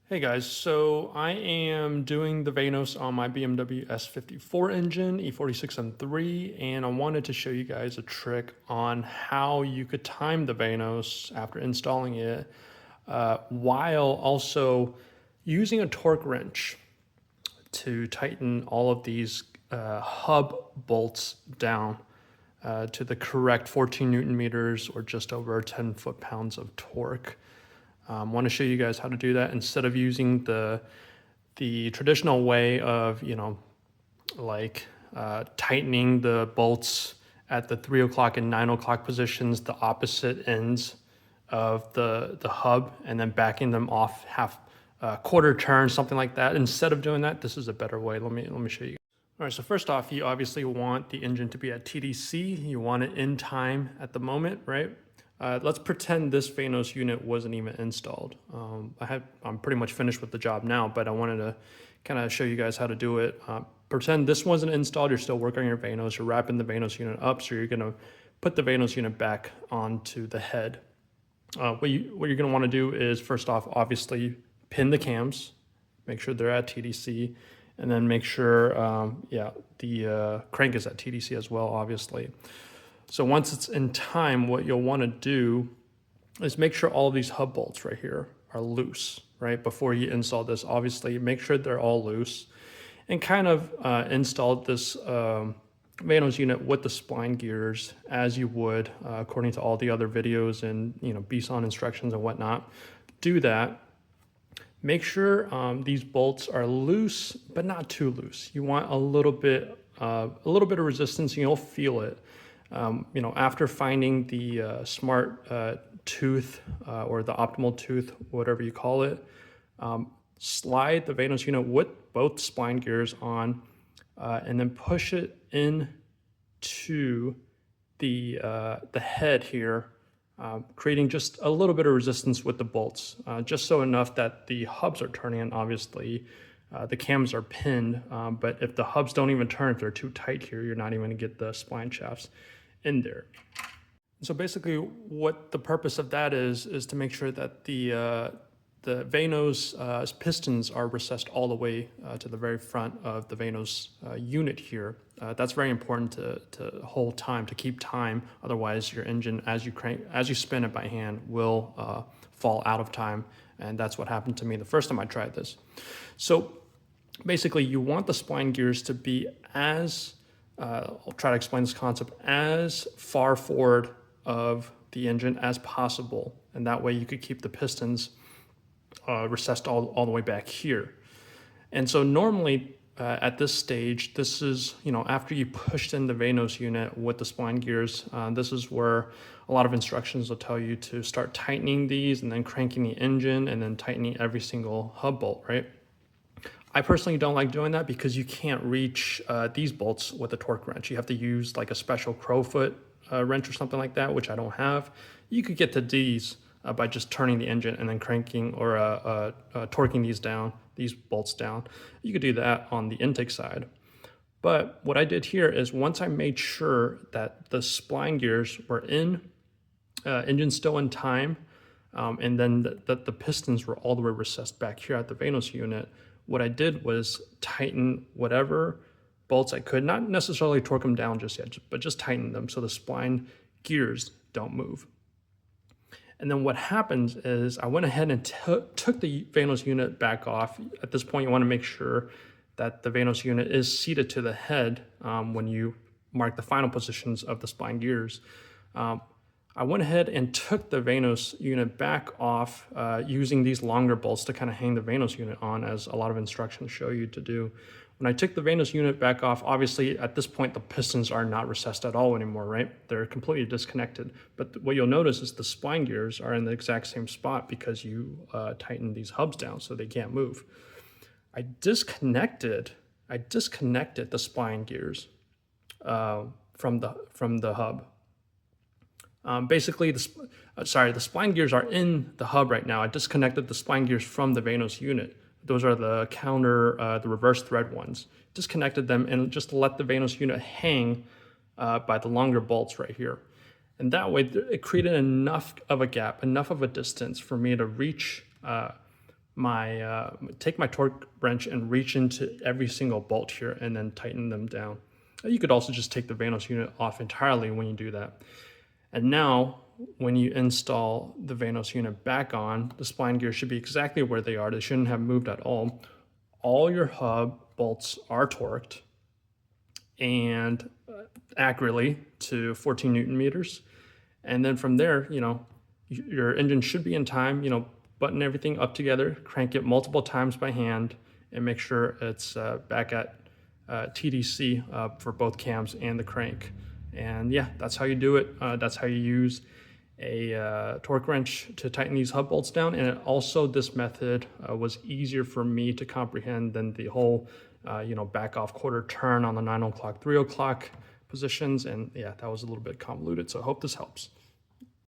Hey guys, so I am doing the VANOS on my BMW S54 engine, E46M3, and I wanted to show you guys a trick on how you could time the VANOS after installing it, while also using a torque wrench to tighten all of these hub bolts down to the correct 14 Newton meters or just over 10 foot-pounds of torque. Want to show you guys how to do that instead of using the traditional way of, tightening the bolts at the 3 o'clock and 9 o'clock positions, the opposite ends of the hub, and then backing them off half quarter turn, something like that. Instead of doing that, this is a better way. Let me show you. All right, so first off, you obviously want the engine to be at TDC. You want it in time at the moment, right? Let's pretend this VANOS unit wasn't even installed. I'm pretty much finished with the job now, but I wanted to kind of show you guys how to do it. Pretend this wasn't installed, you're still working on your VANOS, you're wrapping the VANOS unit up, so you're gonna put the VANOS unit back onto the head. What you're gonna wanna do is, first off, obviously pin the cams, make sure they're at TDC, and then make sure, the crank is at TDC as well, obviously. So once it's in time, what you'll want to do is make sure all of these hub bolts right here are loose, right? Before you install this, obviously make sure they're all loose, and kind of install this VANOS unit with the spline gears as you would according to all the other videos and BSON instructions and whatnot. Do that. Make sure these bolts are loose, but not too loose. You want a little bit of resistance, and you'll feel it. After finding the smart tooth or the optimal tooth, whatever you call it, slide the VANOS unit with both spline gears on, and then push it into the head here, creating just a little bit of resistance with the bolts, just so enough that the hubs are turning, and obviously the cams are pinned, but if the hubs don't even turn, if they're too tight here, you're not even going to get the spline shafts in there. So basically what the purpose of that is to make sure that the VANOS pistons are recessed all the way to the very front of the VANOS unit here. That's very important to hold time, to keep time. Otherwise your engine, as you spin it by hand, will fall out of time. And that's what happened to me the first time I tried this. So basically you want the spline gears to be I'll try to explain this concept, as far forward of the engine as possible. And that way you could keep the pistons recessed all the way back here. And so normally at this stage, this is, after you pushed in the VANOS unit with the spline gears, this is where a lot of instructions will tell you to start tightening these and then cranking the engine and then tightening every single hub bolt, right? I personally don't like doing that because you can't reach these bolts with a torque wrench. You have to use like a special crowfoot wrench or something like that, which I don't have. You could get to these by just turning the engine and then cranking or torquing these bolts down. You could do that on the intake side. But what I did here is, once I made sure that the spline gears were in, engine still in time, and then that the pistons were all the way recessed back here at the VANOS unit, what I did was tighten whatever bolts I could, not necessarily torque them down just yet, but just tighten them so the spline gears don't move. And then what happens is I went ahead and took the VANOS unit back off. At this point, you want to make sure that the VANOS unit is seated to the head when you mark the final positions of the spline gears. I went ahead and took the VANOS unit back off using these longer bolts to kind of hang the VANOS unit on, as a lot of instructions show you to do. When I took the VANOS unit back off, obviously at this point the pistons are not recessed at all anymore, right? They're completely disconnected. But what you'll notice is the spline gears are in the exact same spot because you tightened these hubs down so they can't move. I disconnected the spline gears from the hub. Basically, the spline gears are in the hub right now. I disconnected the spline gears from the VANOS unit. Those are the the reverse thread ones. Disconnected them and just let the VANOS unit hang by the longer bolts right here. And that way, it created enough of a gap, enough of a distance for me to reach take my torque wrench and reach into every single bolt here and then tighten them down. You could also just take the VANOS unit off entirely when you do that. And now, when you install the VANOS unit back on, the spline gears should be exactly where they are. They shouldn't have moved at all. All your hub bolts are torqued and accurately to 14 Newton meters. And then from there, your engine should be in time, button everything up together, crank it multiple times by hand, and make sure it's back at TDC for both cams and the crank. And yeah, that's how you do it. That's how you use a torque wrench to tighten these hub bolts down. And also this method was easier for me to comprehend than the whole, back off quarter turn on the 9 o'clock, 3 o'clock positions. And yeah, that was a little bit convoluted. So I hope this helps.